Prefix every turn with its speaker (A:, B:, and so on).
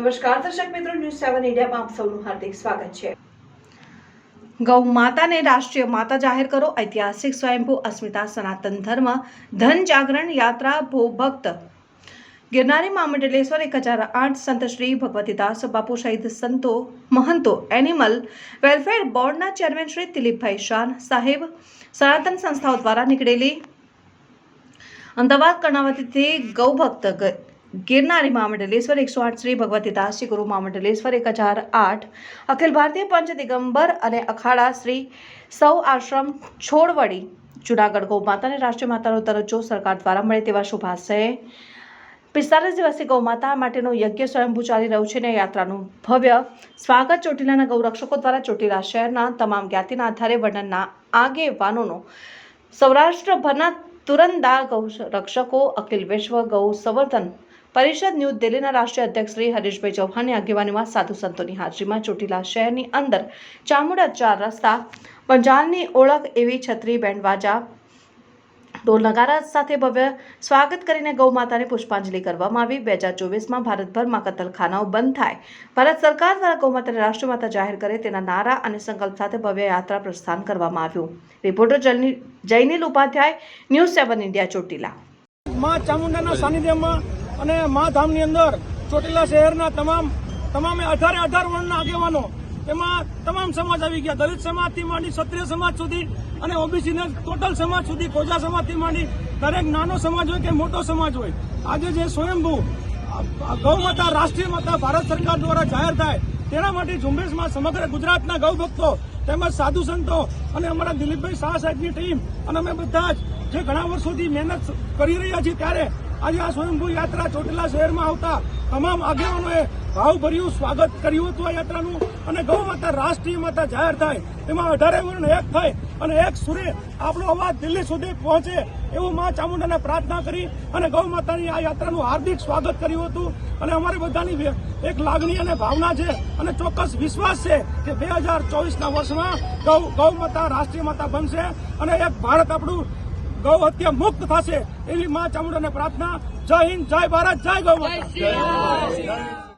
A: નમસ્કાર દર્શક મિત્રો, ન્યૂઝ 7 ઇન્ડિયામાં આપ સૌનું હાર્દિક સ્વાગત છે। ગૌ માતાને રાષ્ટ્રીય માતા જાહેર કરો। ઐતિહાસિક સ્વયંભૂ અસ્મિતા સનાતન ધર્મ ધન જાગરણ યાત્રા ભક્ત गिरनारी महामंडलेश्वर 1008 संत श्री भगवतीदास बापू सहित संतो महंतो एनिमल वेलफेर बोर्डना चेरमेन श्री दिलीपभाई शाह साहेब सनातन संस्थाओं द्वारा निकळेली अमदावाद कर्णावतीથી गौभक्त गिरनारी महामंडलेश्वर 108 श्री भगवतीदास जी गुरु महामंडलेश्वर 1008 अखिल भारतीय पंच दिगंबर અને અખાડા શ્રી સૌ આશ્રમ છોડવડી જૂનાગઢ ગૌ માતાને રાષ્ટ્રીય માતાનો દરજ્જો સરકાર દ્વારા મળે તેવા શુભાશય 45 દિવસીય ગૌ માતા માટેનો યજ્ઞ સ્વયંભૂ ચાલી રહ્યું છે અને યાત્રાનું ભવ્ય સ્વાગત ચોટીલાના ગૌરક્ષકો દ્વારા ચોટીલા શહેરના તમામ જ્ઞાતિના આધારે વર્ણનના આગેવાનોનો સૌરાષ્ટ્રભરના તુરંદા ગૌ રક્ષકો અખિલ વિશ્વ ગૌ સંવર્ધન પરિષદ ન્યૂ દિલ્હીના રાષ્ટ્રીય અધ્યક્ષ શ્રી હરીશભાઈ ચૌહાણની આગેવાનીમાં સાધુ સંતોની હાજરીમાં ચોટીલા શહેરની અંદર ચામુંડા 4 રસ્તા પંજાલની ઓળખ એવી છત્રી બેન્ડવાજા ઢોલ નગારા સાથે ભવ્ય સ્વાગત કરીને ગૌ માતાને પુષ્પાંજલિ કરવામાં આવી। 2024માં ભારતભરમાં કતલખાનાઓ બંધ થાય, ભારત સરકાર દ્વારા ગૌ માતાને રાષ્ટ્રીય માતા જાહેર કરે તેના નારા અને સંકલ્પ સાથે ભવ્ય યાત્રા પ્રસ્થાન કરવામાં આવ્યું। Reporter Jaynil Upadhyay, news 7 India, Chotila.
B: માં ચામુંડાના સાનિધ્યમાં અને મા ધામની અંદર ચોટીલા શહેરના તમામે 18 વર્ણના આગેવાનો, એમાં તમામ સમાજ આવી ગયા। દલિત સમાજથી માંડી ક્ષત્રિય સમાજ સુધી અને ઓબીસીના ટોટલ સમાજ સુધી, ખોજા સમાજથી માંડી દરેક નાનો સમાજ હોય કે મોટો સમાજ હોય, આજે જે સ્વયંભૂ ગૌ માતા રાષ્ટ્રીય માતા ભારત સરકાર દ્વારા જાહેર થાય તેના માટે ઝુંબેશમાં સમગ્ર ગુજરાતના ગૌ ભક્તો તેમજ સાધુ સંતો અને અમારા દિલીપભાઈ શાહ સાહેબની ટીમ અને અમે બધા જ જે ઘણા વર્ષોથી મહેનત કરી રહ્યા છીએ, ત્યારે આજે આ સ્વયંભૂ યાત્રા ચોટીલા શહેરમાં આવતા તમામ આગેવાનોએ ભાવભર્યું સ્વાગત કર્યું હતું આ યાત્રાનું। અને ગૌ માતા રાષ્ટ્રીય માતા જાહેર થાય એમાં 18 વર્ણ એક થાય અને એક સુરે આપણો અવાજ દિલ્હી સુધી પહોંચે એવું મા ચામુંડાને પ્રાર્થના કરી અને ગૌ માતાની આ યાત્રાનું હાર્દિક સ્વાગત કર્યું હતું। અને અમારી બધાની એક લાગણી અને ભાવના છે અને ચોક્કસ વિશ્વાસ છે કે 2024ના વર્ષમાં ગૌ માતા રાષ્ટ્રીય માતા બનશે અને એક ભારત આપણું ગૌ હત્યા મુક્ત થશે એવી મા ચામુંડાને પ્રાર્થના। જય હિન્દ, જય ભારત, જય ગૌ માતા।